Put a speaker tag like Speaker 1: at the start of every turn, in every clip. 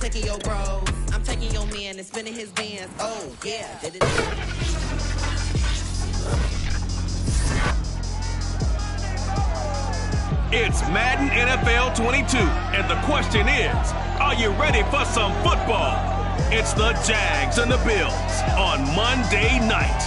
Speaker 1: taking your bros. I'm taking your man and spinning his bands. Oh, yeah.
Speaker 2: It's Madden NFL 22, and the question is, are you ready for some football? It's the Jags and the Bills on Monday night.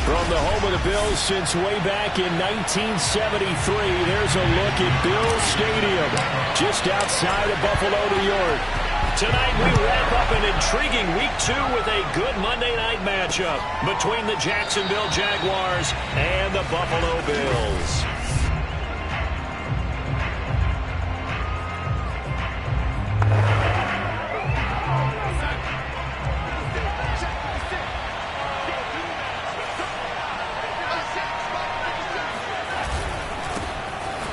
Speaker 3: From the home of the Bills since way back in 1973, there's a look at Bills Stadium, just outside of Buffalo, New York. Tonight we wrap up an intriguing Week 2 with a good Monday night matchup between the Jacksonville Jaguars and the Buffalo Bills.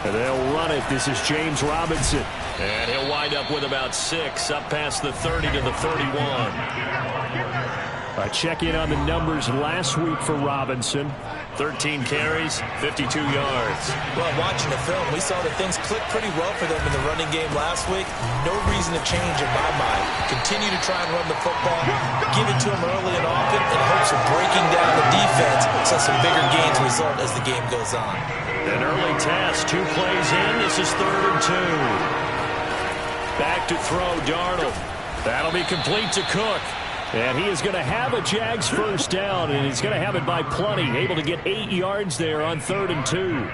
Speaker 3: And they'll run it. This is James Robinson. And he'll wind up with about 6, up past the 30 to the 31. Check in on the numbers last week for Robinson. 13 carries, 52 yards.
Speaker 4: Well, watching the film, we saw that things clicked pretty well for them in the running game last week. No reason to change in my mind. Continue to try and run the football, give it to them early and often in hopes of breaking down the defense so some bigger gains result as the game goes on.
Speaker 3: An early task, 2 plays in. This is 3rd and 2. Back to throw, Darnold. That'll be complete to Cook. And he is going to have a Jags first down, and he's going to have it by plenty. Able to get 8 yards there on 3rd and 2.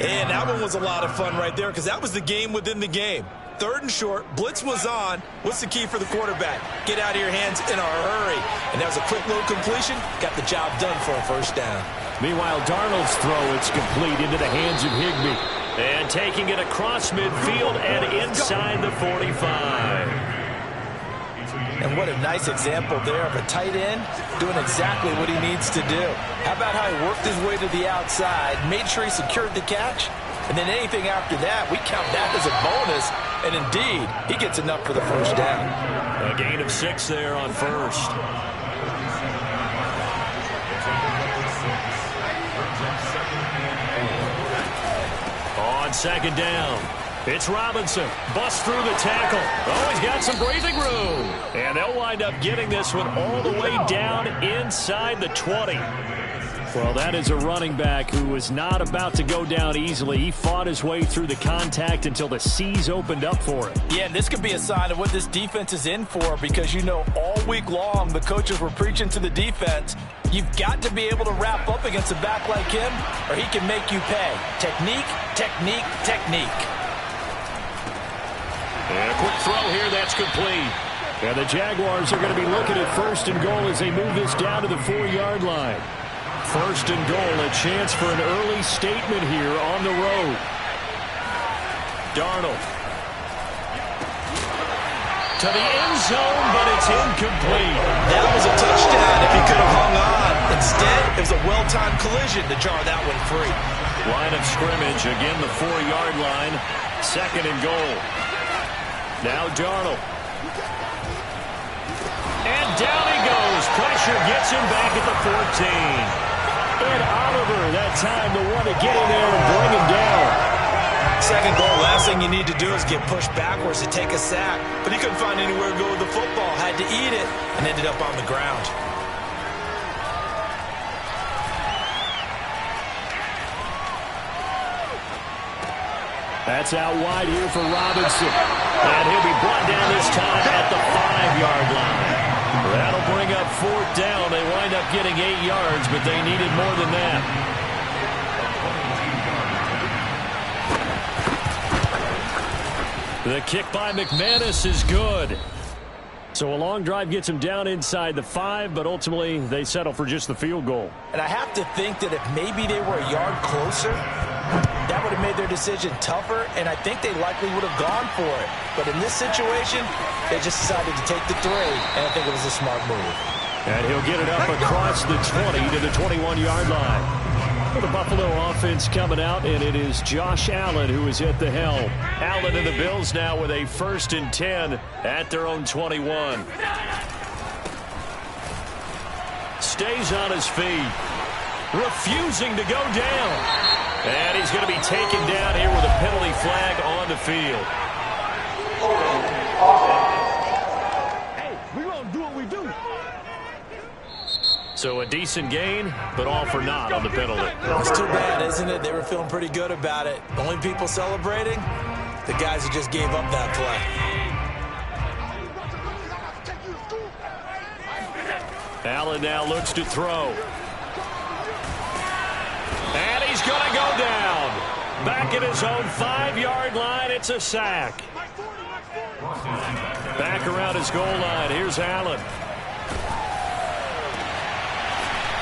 Speaker 4: And that one was a lot of fun right there because that was the game within the game. 3rd and short, blitz was on. What's the key for the quarterback? Get out of your hands in a hurry. And that was a quick little completion. Got the job done for a first down.
Speaker 3: Meanwhile, Darnold's throw, it's complete into the hands of Higbee. And taking it across midfield and inside the 45.
Speaker 4: And what a nice example there of a tight end doing exactly what he needs to do. How about how he worked his way to the outside, made sure he secured the catch, and then anything after that, we count that as a bonus. And indeed, he gets enough for the first down.
Speaker 3: A gain of 6 there on first. On 2nd down, it's Robinson. Busts through the tackle. Oh, he's got some breathing room. And they'll wind up getting this one all the way down inside the 20. Well, that is a running back who was not about to go down easily. He fought his way through the contact until the seas opened up for him.
Speaker 4: Yeah, this could be a sign of what this defense is in for because, you know, all week long the coaches were preaching to the defense. You've got to be able to wrap up against a back like him or he can make you pay. Technique, technique, technique.
Speaker 3: And a quick throw here, that's complete. And the Jaguars are going to be looking at 1st and goal as they move this down to the 4-yard line. 1st and goal, a chance for an early statement here on the road. Darnold. To the end zone, but it's incomplete.
Speaker 4: That was a touchdown if he could have hung on. Instead, it was a well-timed collision to jar that one free.
Speaker 3: Line of scrimmage, again the 4-yard line. 2nd and goal. Now Darnold. And down he goes. Pressure gets him back at the 14. And Oliver, that time, the one to get in there and bring him down.
Speaker 4: 2nd goal, last thing you need to do is get pushed backwards to take a sack. But he couldn't find anywhere to go with the football, had to eat it, and ended up on the ground.
Speaker 3: That's out wide here for Robinson. And he'll be brought down this time at the 5-yard line. That'll bring up 4th down. They wind up getting 8 yards, but they needed more than that. The kick by McManus is good. So a long drive gets him down inside the 5, but ultimately they settle for just the field goal.
Speaker 4: And I have to think that if maybe they were a yard closer, that would have made their decision tougher, and I think they likely would have gone for it. But in this situation, they just decided to take the 3, and I think it was a smart move.
Speaker 3: And he'll get it up across the 20 to the 21-yard line. For the Buffalo offense coming out, and it is Josh Allen who is at the helm. Allen and the Bills now with a 1st and 10 at their own 21. Stays on his feet. Refusing to go down. And he's going to be taken down here with a penalty flag on the field.
Speaker 5: Hey, we're going to do what we do.
Speaker 3: So a decent gain, but all for naught on the penalty.
Speaker 4: It's too bad, isn't it? They were feeling pretty good about it. The only people celebrating, the guys who just gave up that play.
Speaker 3: Allen now looks to throw. And he's going to go down. Back at his own 5-yard line, it's a sack. Back around his goal line, here's Allen.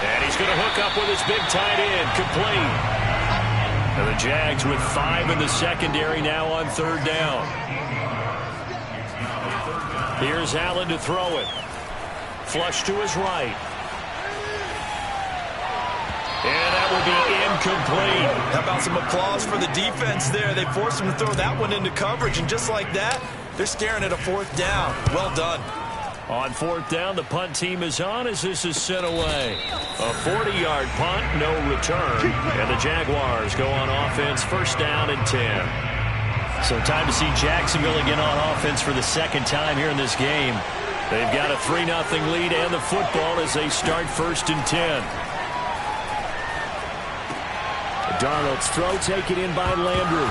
Speaker 3: And he's going to hook up with his big tight end, complete. And the Jags with 5 in the secondary now on 3rd down. Here's Allen to throw it. Flush to his right. And that will be incomplete.
Speaker 4: How about some applause for the defense there? They forced him to throw that one into coverage, and just like that, they're staring at a 4th down. Well done.
Speaker 3: On 4th down, the punt team is on as this is sent away. A 40-yard punt, no return. And the Jaguars go on offense, 1st down and 10. So time to see Jacksonville again on offense for the 2nd time here in this game. They've got a 3-0 lead and the football as they start 1st and 10. Darnold's throw taken in by Landry.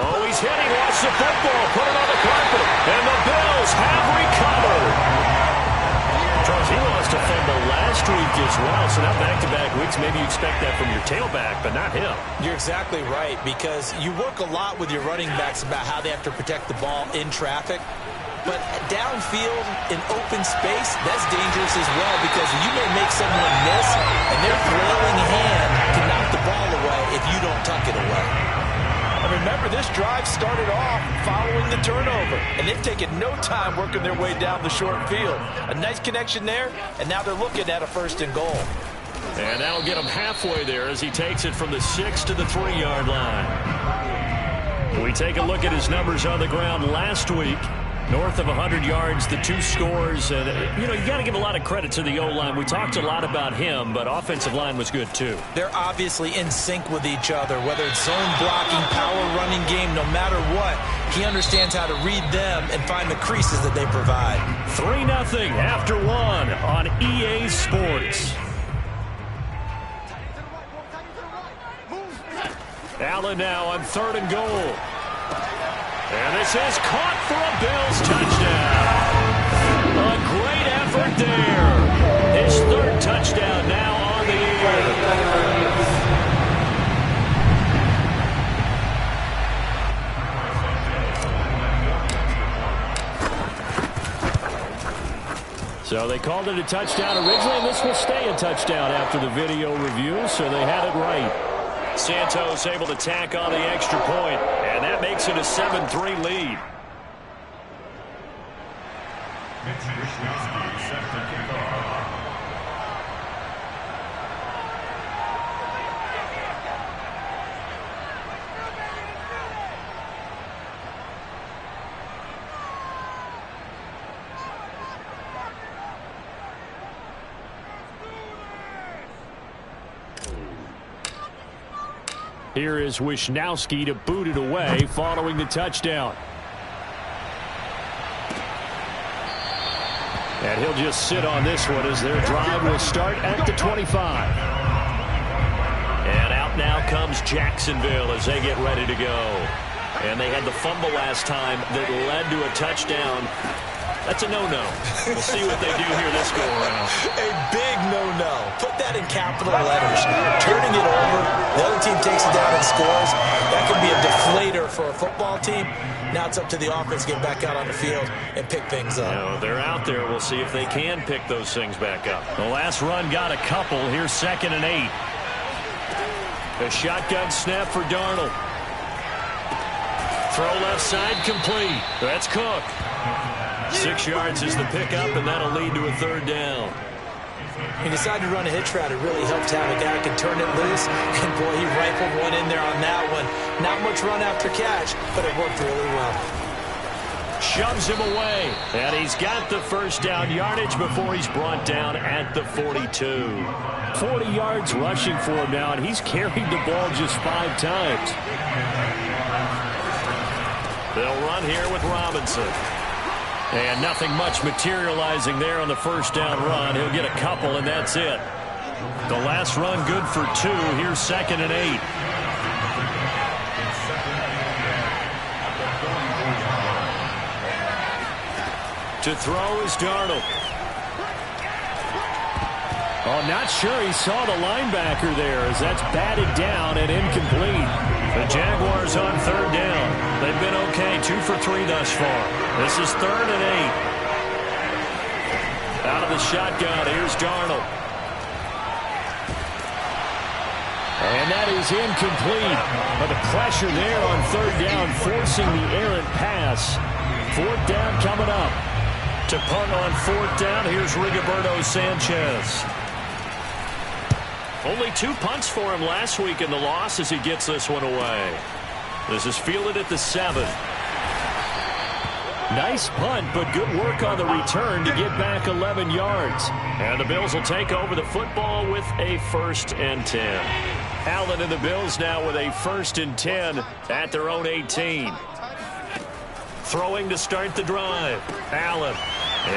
Speaker 3: Oh, he's hit. He lost the football. Put it on the carpet. And the Bills have recovered. Charles, he lost a fumble last week as well. So now back-to-back weeks, maybe you expect that from your tailback, but not him.
Speaker 4: You're exactly right, because you work a lot with your running backs about how they have to protect the ball in traffic. But downfield, in open space, that's dangerous as well, because you may make someone miss, and their flailing hand can knock the ball away if you don't tuck it away. And remember, this drive started off following the turnover, and they've taken no time working their way down the short field. A nice connection there, and now they're looking at a 1st and goal.
Speaker 3: And that'll get him halfway there as he takes it from the 6 to the 3-yard line. We take a look at his numbers on the ground last week. North of 100 yards, the 2 scores. And, you know, you got to give a lot of credit to the O-line. We talked a lot about him, but offensive line was good, too.
Speaker 4: They're obviously in sync with each other, whether it's zone blocking, power running game, no matter what. He understands how to read them and find the creases that they provide.
Speaker 3: 3-0 after 1 on EA Sports. Allen now on 3rd and goal. And this is caught for a Bills touchdown. A great effort there. His 3rd touchdown now on the year. So they called it a touchdown originally, and this will stay a touchdown after the video review, so they had it right. Santos able to tack on the extra point, and that makes it a 7-3 lead. Here is Wisnowski to boot it away following the touchdown. And he'll just sit on this one as their drive will start at the 25. And out now comes Jacksonville as they get ready to go. And they had the fumble last time that led to a touchdown. That's a no-no. We'll see what they do here this go-around.
Speaker 4: A big no-no. Put that in capital letters. Turning it over, the other team takes it down and scores. That could be a deflator for a football team. Now it's up to the offense to get back out on the field and pick things up.
Speaker 3: No, they're out there. We'll see if they can pick those things back up. The last run got a couple. Here's 2nd and 8. A shotgun snap for Darnold. Throw left side complete. That's Cook. 6 yards is the pickup, and that'll lead to a 3rd down.
Speaker 4: He decided to run a hitch route. It really helped to have a guy who can turn it loose. And, boy, he rifled one in there on that one. Not much run after catch, but it worked really well.
Speaker 3: shoves him away. And he's got the first down yardage before he's brought down at the 42. 40 yards rushing for him now, and he's carried the ball just 5 times. They'll run here with Robinson. And nothing much materializing there on the first down run. He'll get a couple, and that's it. The last run good for 2. Here's 2nd and 8. To throw is Darnold. Oh, not sure he saw the linebacker there as that's batted down and incomplete. The Jaguars on 3rd down. They've been okay, 2 for 3 thus far. This is 3rd and 8. Out of the shotgun, here's Darnold. And that is incomplete. But the pressure there on 3rd down, forcing the errant pass. 4th down coming up. To punt on 4th down, here's Rigoberto Sanchez. Only 2 punts for him last week in the loss as he gets this one away. This is fielded at the 7. Nice punt, but good work on the return to get back 11 yards. And the Bills will take over the football with a 1st and 10. Allen and the Bills now with a 1st and 10 at their own 18. Throwing to start the drive. Allen.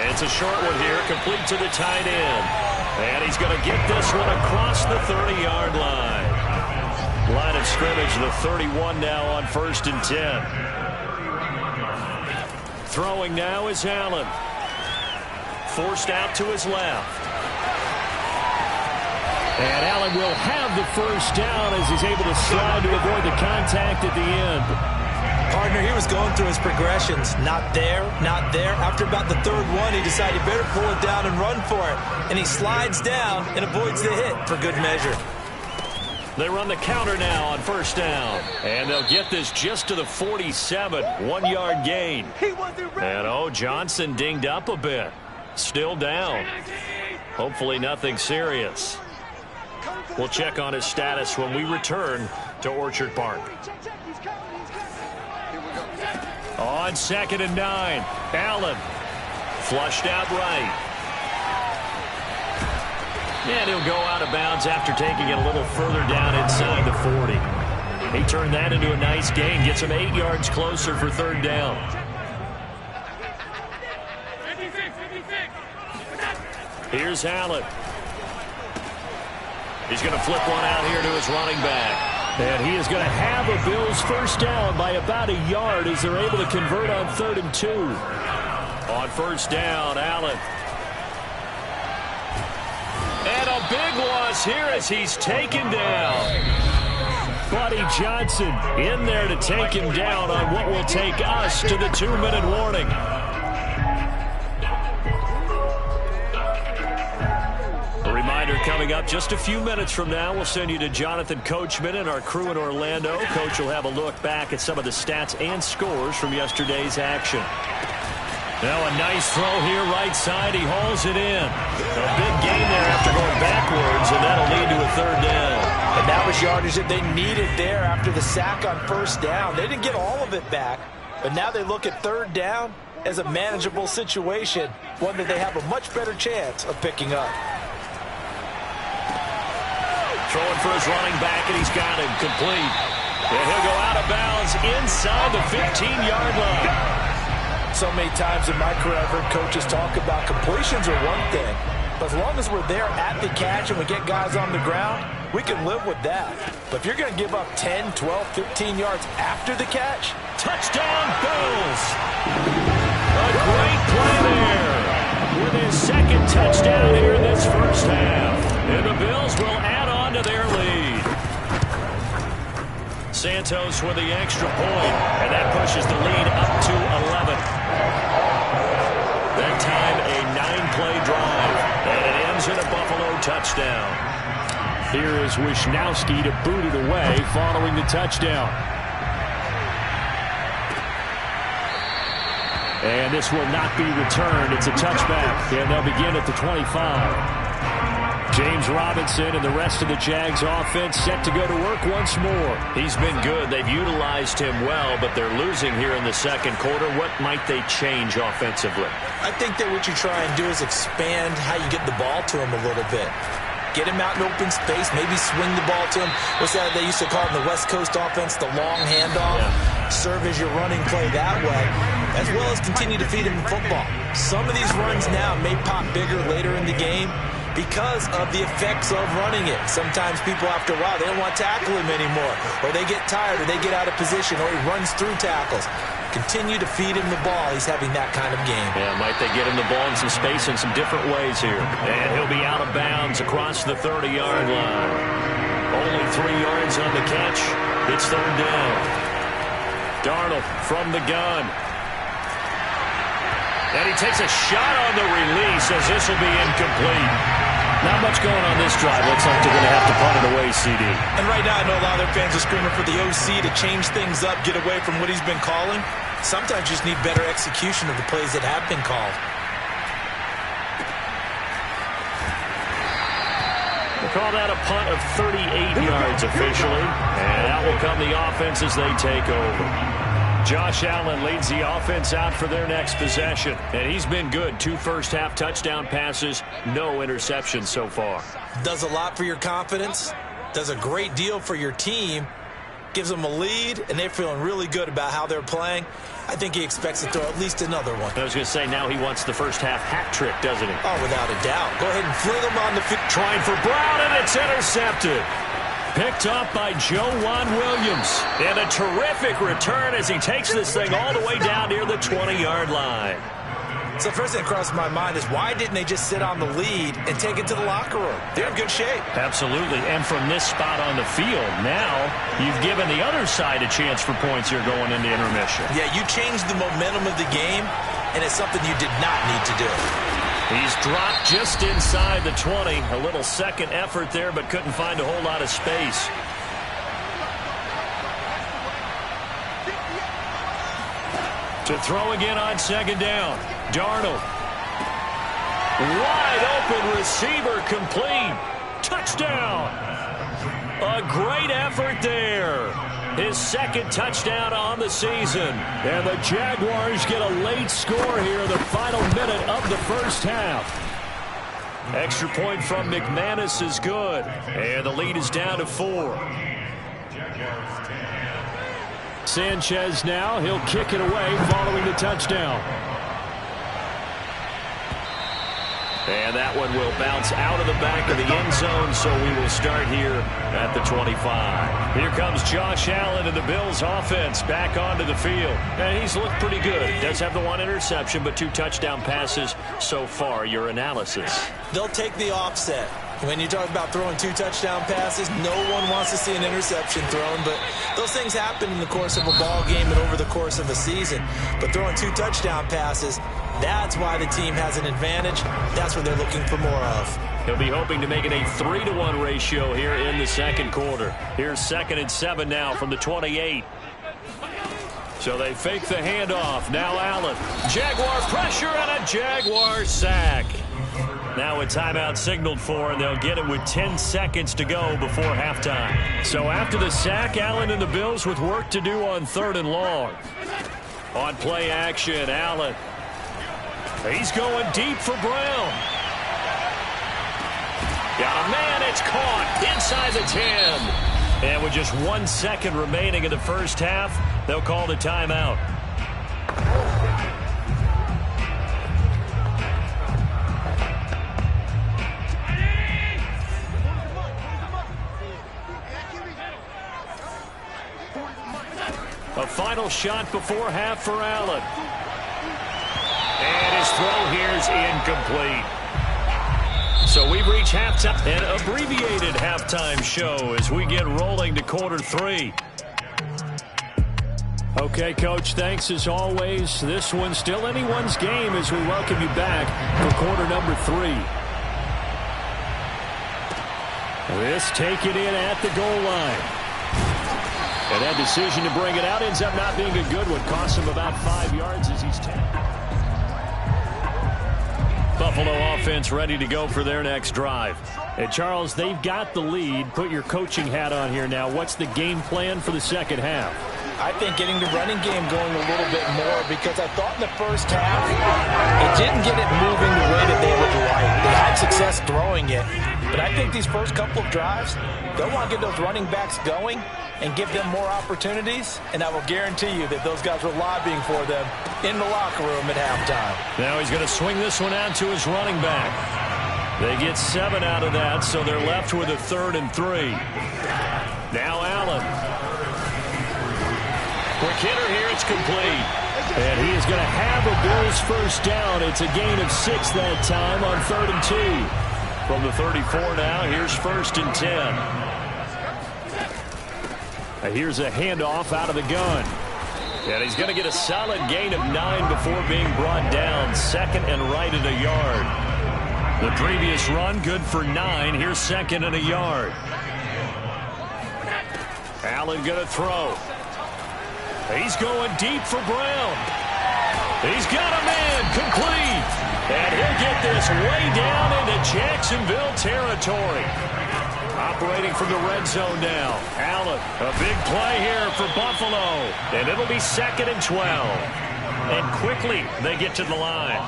Speaker 3: It's a short one here, complete to the tight end. And he's going to get this one across the 30-yard line. Line of scrimmage, the 31 now on 1st and 10. Throwing now is Allen. Forced out to his left. And Allen will have the first down as he's able to slide to avoid the contact at the end.
Speaker 4: Partner, he was going through his progressions. Not there, not there. After about the 3rd one, he decided he better pull it down and run for it. And he slides down and avoids the hit for good measure.
Speaker 3: They run the counter now on 1st down. And they'll get this just to the 47. 1-yard gain. And, Johnson dinged up a bit. Still down. Hopefully nothing serious. We'll check on his status when we return to Orchard Park. On 2nd and 9, Allen flushed out right. And he'll go out of bounds after taking it a little further down inside the 40. He turned that into a nice gain, gets him 8 yards closer for 3rd down. Here's Allen. He's going to flip one out here to his running back. And he is going to have a Bills first down by about a yard as they're able to convert on 3rd and 2. On 1st down, Allen. And a big loss here as he's taken down. Buddy Johnson in there to take him down on what will take us to the 2-minute warning. Coming up just a few minutes from now, we'll send you to Jonathan Coachman and our crew in Orlando. Coach will have a look back at some of the stats and scores from yesterday's action. Now a nice throw here right side. He hauls it in. A big gain there after going backwards, and that'll lead to a 3rd down.
Speaker 4: And that was yardage that they needed there after the sack on 1st down. They didn't get all of it back, but now they look at 3rd down as a manageable situation, one that they have a much better chance of picking up.
Speaker 3: Throwing for his running back, and he's got him complete. And he'll go out of bounds inside the 15-yard line.
Speaker 4: So many times in my career, I've heard coaches talk about completions are one thing. But as long as we're there at the catch and we get guys on the ground, we can live with that. But if you're going to give up 10, 12, 15 yards after the catch,
Speaker 3: touchdown Bills! A great play there with his 2nd touchdown here in this first half. And the Bills will add on to their lead. Santos with the extra point, and that pushes the lead up to 11. That time a 9-play drive, and it ends in a Buffalo touchdown. Here is Wisnowski to boot it away following the touchdown. And this will not be returned. It's a touchback, and they'll begin at the 25. James Robinson and the rest of the Jags offense set to go to work once more.
Speaker 6: He's been good. They've utilized him well, but they're losing here in the second quarter. What might they change offensively?
Speaker 4: I think that what you try and do is expand how you get the ball to him a little bit. Get him out in open space, maybe swing the ball to him. What's that they used to call in the West Coast offense, the long handoff? Yeah. Serve as your running play that way, as well as continue to feed him football. Some of these runs now may pop bigger later in the game because of the effects of running it. Sometimes people, after a while, they don't want to tackle him anymore, or they get tired, or they get out of position, or he runs through tackles. Continue to feed him the ball. He's having that kind of game.
Speaker 6: Yeah, might they get him the ball in some space in some different ways here.
Speaker 3: And he'll be out of bounds across the 30-yard line. Only 3 yards on the catch. It's third down. Darnold from the gun. And he takes a shot on the release as this will be incomplete. Not much going on this drive. Looks like they're going to have to punt it away, CD.
Speaker 4: And right now I know a lot of their fans are screaming for the OC to change things up, get away from what he's been calling. Sometimes you just need better execution of the plays that have been called.
Speaker 3: We'll call that a punt of 38 yards officially. And that will come the offense as they take over. Josh Allen leads the offense out for their next possession. And he's been good. 2 first-half touchdown passes, no interceptions so far.
Speaker 4: Does a lot for your confidence. Does a great deal for your team. Gives them a lead, and they're feeling really good about how they're playing. I think he expects to throw at least another one.
Speaker 3: I was going to say, now he wants the first-half hat trick, doesn't he?
Speaker 4: Oh, without a doubt. Go ahead and fling him on the field.
Speaker 3: Trying for Brown, and it's intercepted. Picked up by Joejuan Williams. And a terrific return as he takes this thing all the way down near the 20-yard line.
Speaker 4: So first thing that crossed my mind is why didn't they just sit on the lead and take it to the locker room? They're in good shape.
Speaker 3: Absolutely. And from this spot on the field, now you've given the other side a chance for points here going into intermission.
Speaker 4: Yeah, you changed the momentum of the game, and it's something you did not need to do.
Speaker 3: He's dropped just inside the 20. A little second effort there, but couldn't find a whole lot of space. To throw again on second down. Darnold. Wide open receiver complete. Touchdown. A great effort there. His second touchdown on the season. And the Jaguars get a late score here in the final minute of the first half. Extra point from McManus is good. And the lead is down to 4. Sanchez now. He'll kick it away following the touchdown. And that one will bounce out of the back of the end zone, so we will start here at the 25. Here comes Josh Allen and the Bills offense back onto the field. And he's looked pretty good. Does have the 1 interception, but 2 touchdown passes so far. Your analysis.
Speaker 4: They'll take the offset. When you talk about throwing 2 touchdown passes, no one wants to see an interception thrown, but those things happen in the course of a ball game and over the course of a season. But throwing 2 touchdown passes, that's why the team has an advantage. That's what they're looking for more of.
Speaker 3: He'll be hoping to make it a 3-to-1 ratio here in the second quarter. Here's 2nd and 7 now from the 28. So they fake the handoff. Now Allen. Jaguar pressure and a Jaguar sack. Now a timeout signaled for, and they'll get it with 10 seconds to go before halftime. So after the sack, Allen and the Bills with work to do on 3rd and long. On play action, Allen. He's going deep for Brown. Got a man, it's caught inside the 10. And with just 1 second remaining in the first half, they'll call the timeout. A final shot before half for Allen. And his throw here is incomplete. So we've reached halftime, an abbreviated halftime show as we get rolling to quarter 3. Okay, Coach, thanks as always. This one's still anyone's game as we welcome you back for quarter number 3. This taken in at the goal line. And that decision to bring it out ends up not being a good one. Costs him about 5 yards as he's taken. Buffalo offense ready to go for their next drive. And Charles, they've got the lead. Put your coaching hat on here now. What's the game plan for the second half?
Speaker 4: I think getting the running game going a little bit more, because I thought in the first half it didn't get it moving the way that they would like. They had success throwing it, but I think these first couple of drives, they'll want to get those running backs going and give them more opportunities, and I will guarantee you that those guys were lobbying for them in the locker room at halftime.
Speaker 3: Now he's going to swing this one out to his running back. They get 7 out of that, so they're left with a 3rd and 3. Now Allen. Quick hitter here, it's complete. And he is going to have a Bills first down. It's a gain of 6 that time on 3rd and 2. From the 34 now, here's 1st and 10. Here's a handoff out of the gun. And he's going to get a solid gain of 9 before being brought down. 2nd and right at a yard. The previous run, good for 9. Here's 2nd and a yard. Allen going to throw. He's going deep for Brown. He's got a man, complete. And he'll get this way down into Jacksonville territory. Operating from the red zone now. Allen, a big play here for Buffalo. And it'll be 2nd and 12. And quickly they get to the line.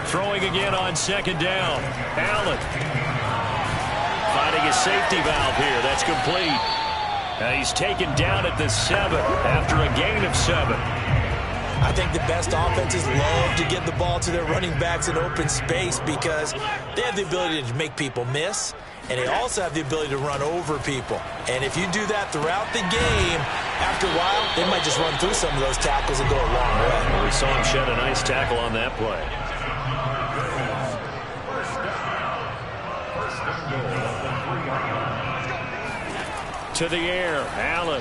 Speaker 3: Throwing again on 2nd down. Allen finding a safety valve here. That's complete. He's taken down at the 7 after a gain of 7.
Speaker 4: I think the best offenses love to get the ball to their running backs in open space because they have the ability to make people miss, and they also have the ability to run over people. And if you do that throughout the game, after a while, they might just run through some of those tackles and go a long way.
Speaker 3: Well, we saw him shed a nice tackle on that play. To the air, Allen.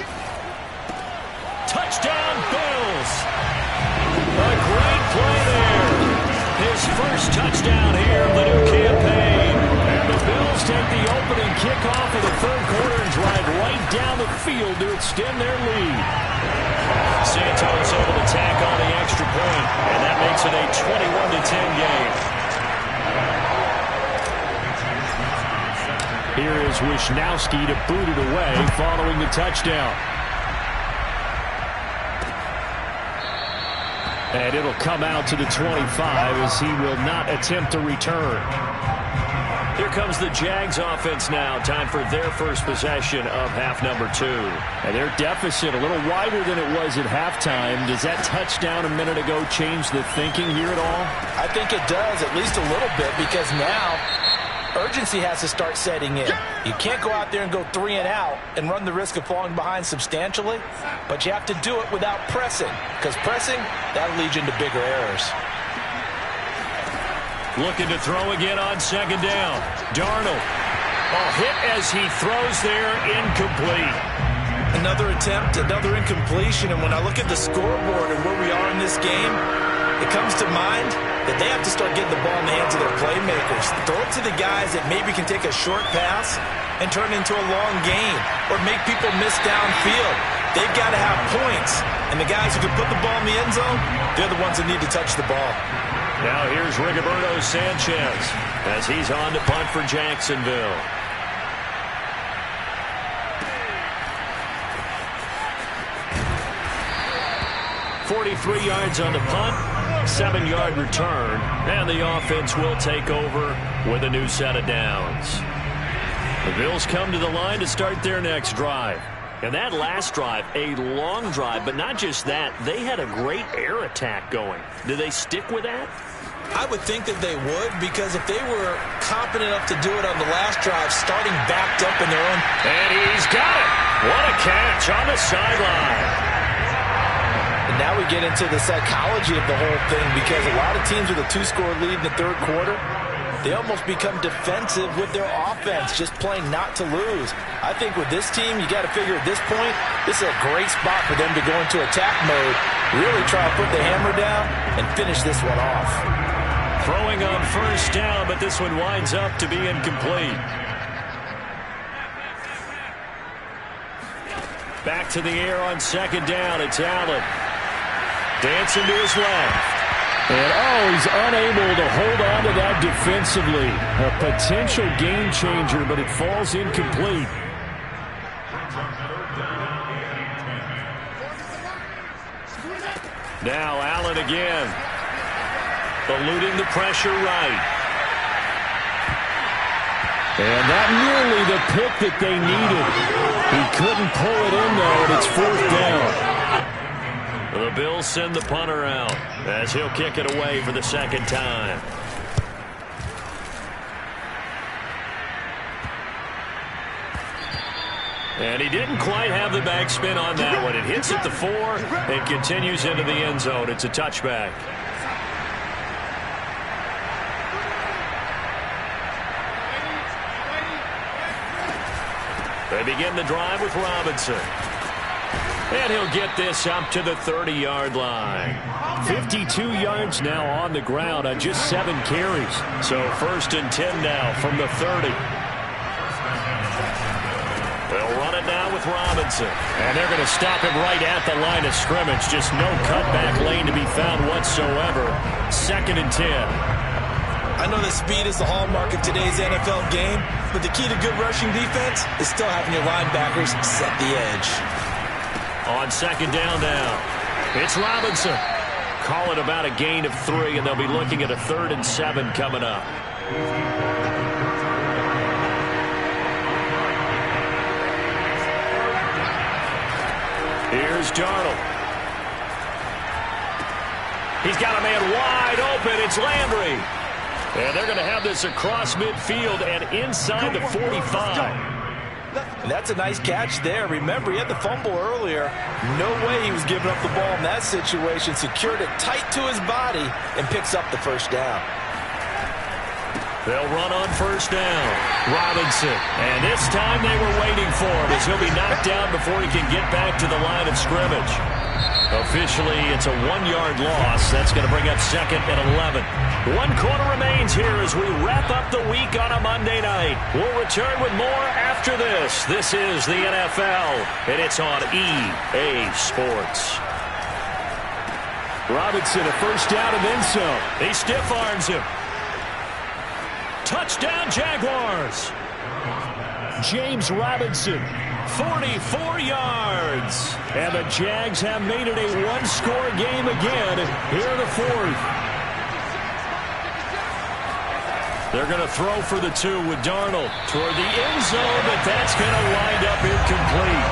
Speaker 3: Touchdown, Bills. A great play there. His first touchdown here of the new campaign. And the Bills take the opening kickoff of the 3rd quarter and drive right down the field to extend their lead. Santos able to tack on the extra point, and that makes it a 21-10 game. Here is Wisnowski to boot it away following the touchdown. And it'll come out to the 25 as he will not attempt to return. Here comes the Jags offense now. Time for their first possession of half number 2. And their deficit a little wider than it was at halftime. Does that touchdown a minute ago change the thinking here at all?
Speaker 4: I think it does, at least a little bit, because now urgency has to start setting in. You can't go out there and go 3 and out and run the risk of falling behind substantially, but you have to do it without pressing, because pressing, that'll lead you into bigger errors.
Speaker 3: Looking to throw again on 2nd down. Darnold. A hit as he throws there, incomplete.
Speaker 4: Another attempt, another incompletion, and when I look at the scoreboard and where we are in this game, it comes to mind that they have to start getting the ball in the hands of their playmakers. Throw it to the guys that maybe can take a short pass and turn it into a long gain or make people miss downfield. They've got to have points, and the guys who can put the ball in the end zone, they're the ones that need to touch the ball.
Speaker 3: Now here's Rigoberto Sanchez as he's on to punt for Jacksonville. .43 yards on the punt, 7-yard return, and the offense will take over with a new set of downs. The Bills come to the line to start their next drive. And that last drive, a long drive, but not just that, they had a great air attack going. Do they stick with that?
Speaker 4: I would think that they would, because if they were confident enough to do it on the last drive, starting backed up in their own...
Speaker 3: And he's got it! What a catch on the sideline.
Speaker 4: And now we get into the psychology of the whole thing, because a lot of teams with a 2-score lead in the 3rd quarter, they almost become defensive with their offense, just playing not to lose. I think with this team, you got to figure at this point, this is a great spot for them to go into attack mode, really try to put the hammer down and finish this one off.
Speaker 3: Throwing on 1st down, but this one winds up to be incomplete. Back to the air on 2nd down. It's Allen. Dancing to his left. And, he's unable to hold on to that defensively. A potential game changer, but it falls incomplete. Now Allen again. Eluding the pressure right. And that nearly the pick that they needed. He couldn't pull it in, though, and it's 4th down. The Bills send the punter out as he'll kick it away for the 2nd time. And he didn't quite have the backspin on that one. It hits at the 4 and continues into the end zone. It's a touchback. They begin the drive with Robinson. And he'll get this up to the 30-yard line. 52 yards now on the ground on just 7 carries. So 1st and 10 now from the 30. They'll run it now with Robinson. And they're going to stop him right at the line of scrimmage. Just no cutback lane to be found whatsoever. 2nd and 10.
Speaker 4: I know that speed is the hallmark of today's NFL game, but the key to good rushing defense is still having your linebackers set the edge.
Speaker 3: On 2nd down now, it's Robinson. Call it about a gain of 3, and they'll be looking at a 3rd and 7 coming up. Here's Darnold. He's got a man wide open. It's Landry. And they're going to have this across midfield and inside the 45.
Speaker 4: And that's a nice catch there. Remember, he had the fumble earlier. No way he was giving up the ball in that situation. Secured it tight to his body and picks up the 1st down.
Speaker 3: They'll run on 1st down. Robinson. And this time they were waiting for him as he'll be knocked down before he can get back to the line of scrimmage. Officially, it's a 1-yard loss. That's going to bring up 2nd and 11. 1 quarter remains here as we wrap up the week on a Monday night. We'll return with more after this. This is the NFL, and it's on EA Sports. Robinson, a 1st down and then some. He stiff arms him. Touchdown, Jaguars. James Robinson, 44 yards. And the Jags have made it a 1-score game again here in the 4th. They're going to throw for the 2 with Darnold toward the end zone, but that's going to wind up incomplete.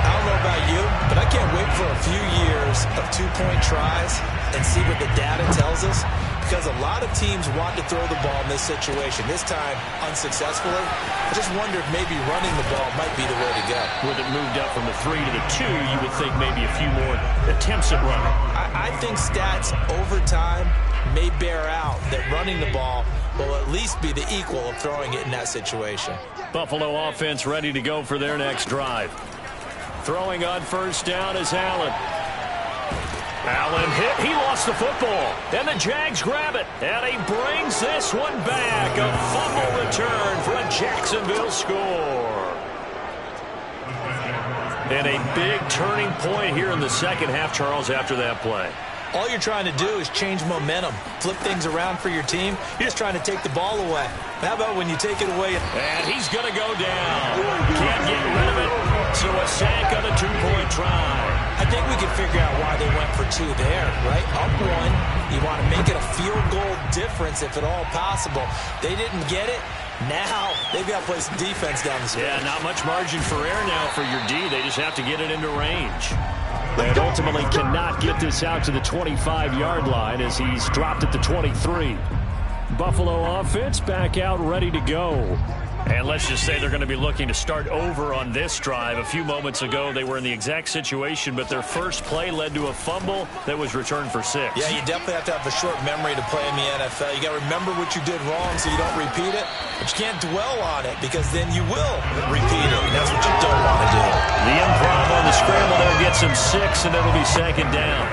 Speaker 4: I don't know about you, but I can't wait for a few years of 2-point tries and see what the data tells us. Because a lot of teams want to throw the ball in this situation. This time, unsuccessfully. I just wonder if maybe running the ball might be the way to go.
Speaker 3: With it moved up from the 3 to the 2, you would think maybe a few more attempts at running.
Speaker 4: I think stats over time may bear out that running the ball will at least be the equal of throwing it in that situation.
Speaker 3: Buffalo offense ready to go for their next drive. Throwing on 1st down is Allen. Allen hit. He lost the football. And the Jags grab it. And he brings this one back. A fumble return for a Jacksonville score. And a big turning point here in the 2nd half, Charles, after that play.
Speaker 4: All you're trying to do is change momentum, flip things around for your team. You're just trying to take the ball away. How about when you take it away?
Speaker 3: And he's going to go down. Can't get rid of it. So a sack on a 2-point try.
Speaker 4: I think we can figure out why they went for 2 there, right? Up 1, you want to make it a field goal difference if at all possible. They didn't get it. Now they've got to play some defense down the stretch.
Speaker 3: Yeah, not much margin for error now for your D. They just have to get it into range. And ultimately cannot get this out to the 25-yard line as he's dropped at the 23. Buffalo offense back out ready to go. And let's just say they're going to be looking to start over on this drive. A few moments ago, they were in the exact situation, but their first play led to a fumble that was returned for 6.
Speaker 4: Yeah, you definitely have to have a short memory to play in the NFL. You got to remember what you did wrong so you don't repeat it, but you can't dwell on it because then you will repeat it, and that's what you don't want to do.
Speaker 3: The improv on the scramble there gets him 6, and it'll be 2nd down.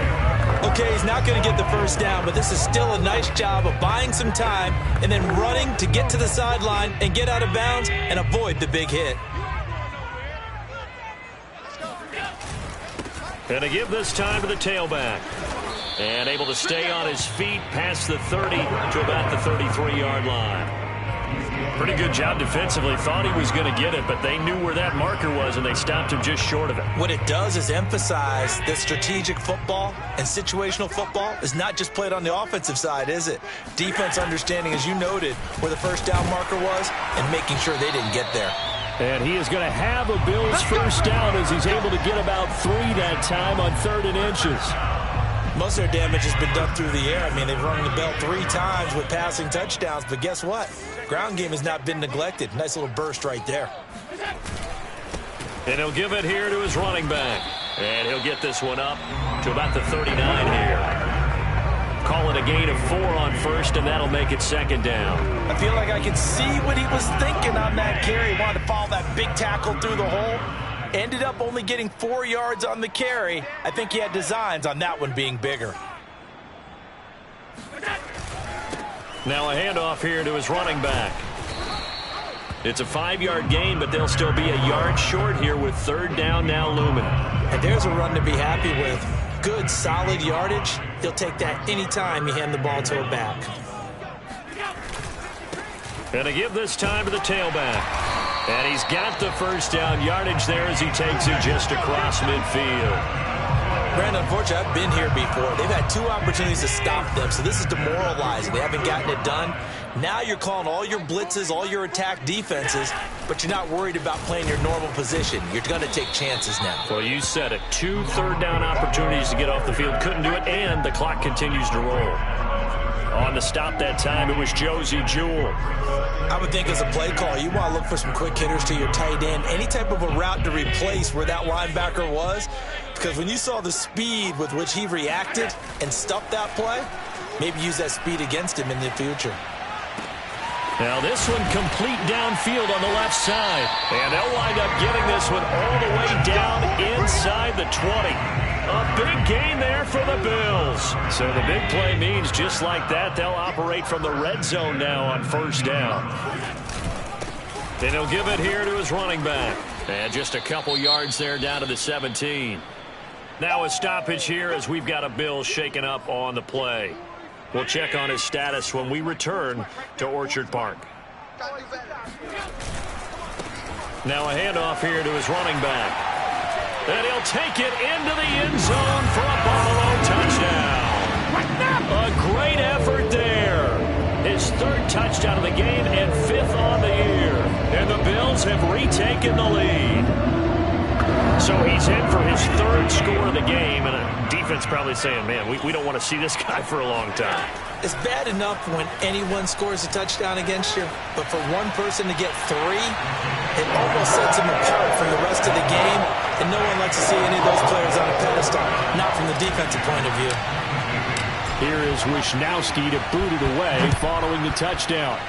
Speaker 4: Okay, he's not going to get the 1st down, but this is still a nice job of buying some time and then running to get to the sideline and get out of bounds and avoid the big hit.
Speaker 3: And to give this time to the tailback. And able to stay on his feet past the 30 to about the 33-yard line. Pretty good job defensively. Thought he was going to get it, but they knew where that marker was, and they stopped him just short of it.
Speaker 4: What it does is emphasize that strategic football and situational football is not just played on the offensive side, is it? Defense understanding, as you noted, where the first down marker was and making sure they didn't get there.
Speaker 3: And he is going to have a Bills first down as he's able to get about 3 that time on 3rd and inches.
Speaker 4: Most of their damage has been done through the air. I mean, they've rung the bell 3 times with passing touchdowns, but guess what? Ground game has not been neglected. Nice little burst right there.
Speaker 3: And he'll give it here to his running back. And he'll get this one up to about the 39 here. Call it a gain of 4 on first, and that'll make it 2nd down.
Speaker 4: I feel like I can see what he was thinking on that carry. He wanted to follow that big tackle through the hole. Ended up only getting 4 yards on the carry. I think he had designs on that one being bigger.
Speaker 3: Now a handoff here to his running back. It's a 5-yard gain, but they'll still be a yard short here with 3rd down now looming.
Speaker 4: And there's a run to be happy with. Good, solid yardage. He'll take that anytime you hand the ball to a back.
Speaker 3: And to give this time to the tailback. And he's got the first down yardage there as he takes it just across midfield.
Speaker 4: Brandon, unfortunately, I've been here before. They've had 2 opportunities to stop them, so this is demoralizing. They haven't gotten it done. Now you're calling all your blitzes, all your attack defenses, but you're not worried about playing your normal position. You're going to take chances now.
Speaker 3: Well, you said it. 2 third-down opportunities to get off the field. Couldn't do it, and the clock continues to roll. On the stop that time, it was Josey Jewell.
Speaker 4: I would think as a play caller, you want to look for some quick hitters to your tight end. Any type of a route to replace where that linebacker was. Because when you saw the speed with which he reacted and stuffed that play, maybe use that speed against him in the future.
Speaker 3: Now this one complete downfield on the left side. And they'll wind up getting this one all the way down inside the 20. A big gain there for the Bills. So the big play means just like that, they'll operate from the red zone now on 1st down. Then he'll give it here to his running back. And just a couple yards there down to the 17. Now a stoppage here as we've got a Bills shaken up on the play. We'll check on his status when we return to Orchard Park. Now a handoff here to his running back. And he'll take it into the end zone for a Buffalo touchdown. A great effort there. His 3rd touchdown of the game and 5th on the year. And the Bills have retaken the lead. So he's in for his 3rd score of the game, and a defense probably saying, man, we don't want to see this guy for a long time.
Speaker 4: It's bad enough when anyone scores a touchdown against you, but for one person to get 3, it almost sets him apart from the rest of the game, and no one likes to see any of those players on a pedestal, not from the defensive point of view.
Speaker 3: Here is Wisnowski to boot it away following the touchdown.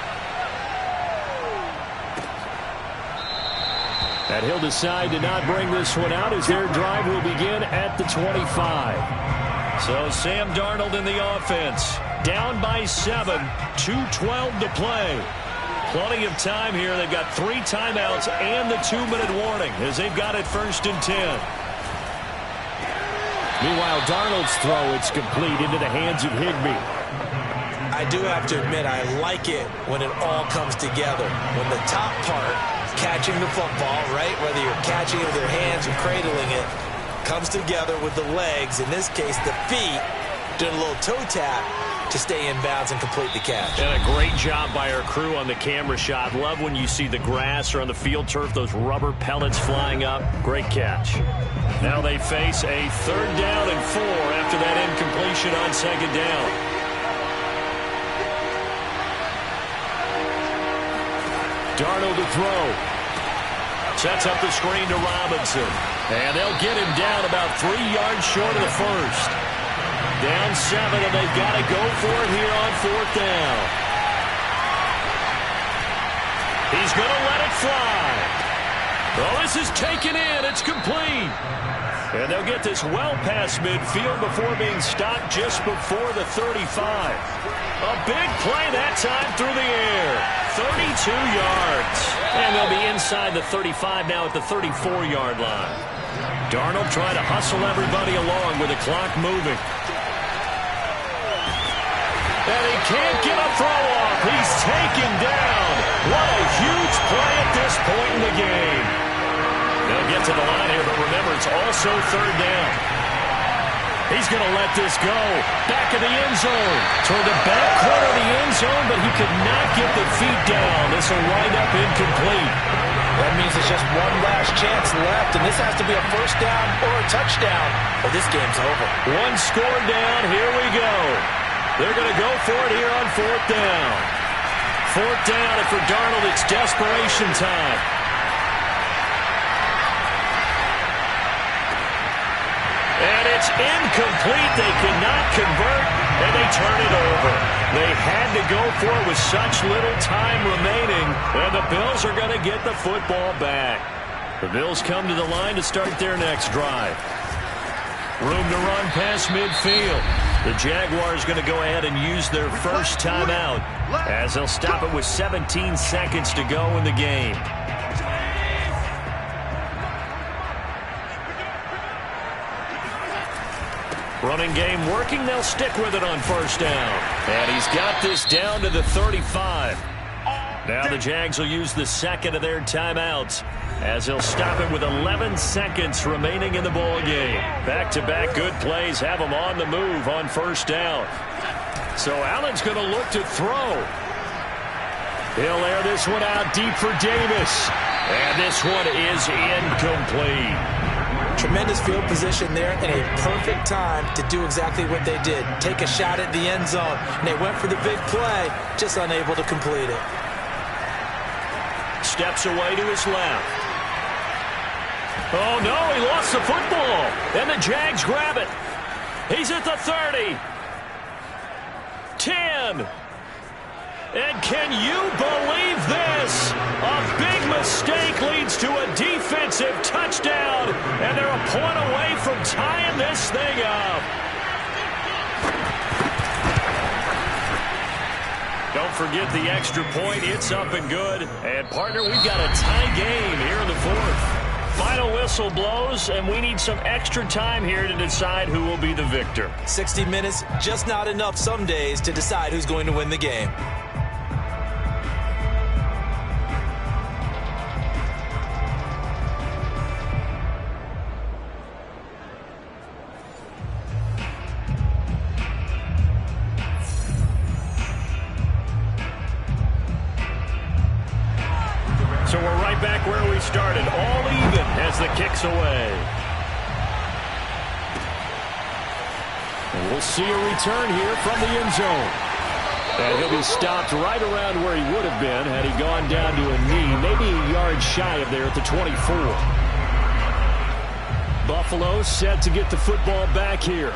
Speaker 3: And he'll decide to not bring this one out as their drive will begin at the 25. So Sam Darnold in the offense. Down by 7. 2:12 to play. Plenty of time here. They've got 3 timeouts and the 2-minute warning as they've got it 1st and 10. Meanwhile, Darnold's throw, it's complete into the hands of Higbee.
Speaker 4: I do have to admit, I like it when it all comes together. When the top part, catching the football, right, whether you're catching it with your hands or cradling it, comes together with the legs, in this case the feet, doing a little toe tap to stay in bounds and complete the catch.
Speaker 3: And a great job by our crew on the camera shot. Love when you see the grass or on the field turf, those rubber pellets flying up. Great catch. Now they face a 3rd down and 4 after that incompletion on 2nd down. Darnold to throw. Sets up the screen to Robinson. And they'll get him down about 3 yards short of the 1st. Down 7, and they've got to go for it here on 4th down. He's going to let it fly. Oh, this is taken in. It's complete. And they'll get this well past midfield before being stopped just before the 35. A big play that time through the air. 32 yards. And they'll be inside the 35 now at the 34-yard line. Darnold trying to hustle everybody along with the clock moving. And he can't get a throw off. He's taken down. What a huge play at this point in the game. They'll get to the line here, but remember, it's also third down. He's going to let this go. Back of the end zone. Toward the back corner of the end zone, but he could not get the feet down. This will wind up incomplete.
Speaker 4: That means it's just one last chance left, and this has to be a first down or a touchdown, or this game's over.
Speaker 3: One score down. Here we go. They're going to go for it here on fourth down. Fourth down, and for Darnold, it's desperation time. And it's incomplete. They cannot convert, and they turn it over. They had to go for it with such little time remaining, and the Bills are going to get the football back. The Bills come to the line to start their next drive. Room to run past midfield. The Jaguars going to go ahead and use their first timeout as they'll stop it with 17 seconds to go in the game. Running game working. They'll stick with it on first down. And he's got this down to the 35. Now the Jags will use the second of their timeouts as they'll stop it with 11 seconds remaining in the ball game. Back-to-back good plays have them on the move on first down. So Allen's going to look to throw. He'll air this one out deep for Davis. And this one is incomplete.
Speaker 4: Tremendous field position there and a perfect time to do exactly what they did. Take a shot at the end zone. And they went for the big play, just unable to complete it.
Speaker 3: Steps away to his left. Oh, no, he lost the football. And the Jags grab it. He's at the 30. 10. And can you believe this? A big mistake leads to a defensive touchdown, and they're a point away from tying this thing up. Don't forget the extra point. It's up and good. And, partner, we've got a tie game here in the fourth. Final whistle blows, and we need some extra time here to decide who will be the victor.
Speaker 4: 60 minutes, just not enough some days to decide who's going to win the game.
Speaker 3: So we're right back where we started, all even as the kick's away. And we'll see a return here from the end zone. And he'll be stopped right around where he would have been had he gone down to a knee, maybe a yard shy of there at the 24. Buffalo set to get the football back here.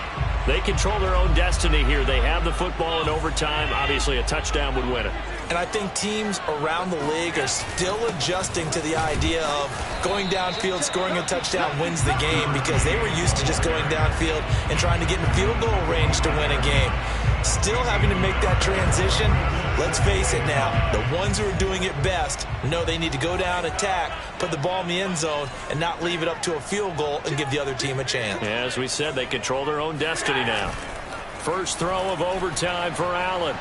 Speaker 3: They control their own destiny here. They have the football in overtime. Obviously, a touchdown would win it.
Speaker 4: And I think teams around the league are still adjusting to the idea of going downfield, scoring a touchdown wins the game, because they were used to just going downfield and trying to get in field goal range to win a game. Still having to make that transition. Let's face it now, the ones who are doing it best know they need to go down, attack, put the ball in the end zone, and not leave it up to a field goal and give the other team a chance.
Speaker 3: Yeah, as we said, they control their own destiny now. First throw of overtime for Allen.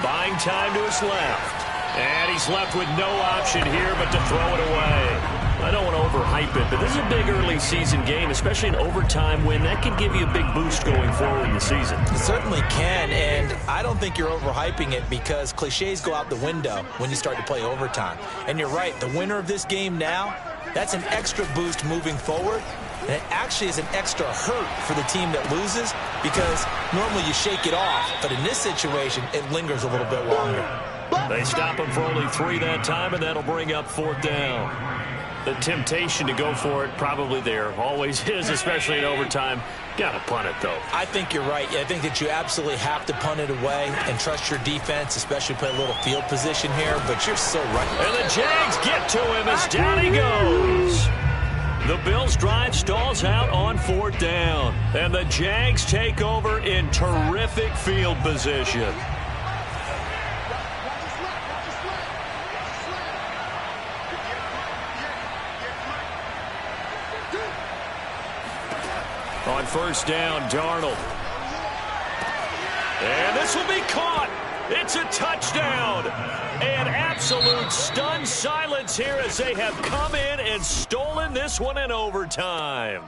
Speaker 3: Buying time to his left. And he's left with no option here but to throw it away. I don't want to overhype it, but this is a big early season game, especially an overtime win. That can give you a big boost going forward in the season.
Speaker 4: It certainly can, and I don't think you're overhyping it because cliches go out the window when you start to play overtime. And you're right, the winner of this game now, that's an extra boost moving forward. And it actually is an extra hurt for the team that loses because normally you shake it off. But in this situation, it lingers a little bit longer.
Speaker 3: They stop him for only 3 that time, and that'll bring up fourth down. The temptation to go for it probably there. Always is, especially in overtime. Got to punt it, though.
Speaker 4: I think you're right. I think that you absolutely have to punt it away and trust your defense, especially play a little field position here. But you're so right.
Speaker 3: And the Jags get to him as down he goes. The Bills' drive stalls out on fourth down. And the Jags take over in terrific field position. On first down, Darnold. And this will be caught. It's a touchdown. An absolute stunned silence here as they have come in and stolen this one in overtime.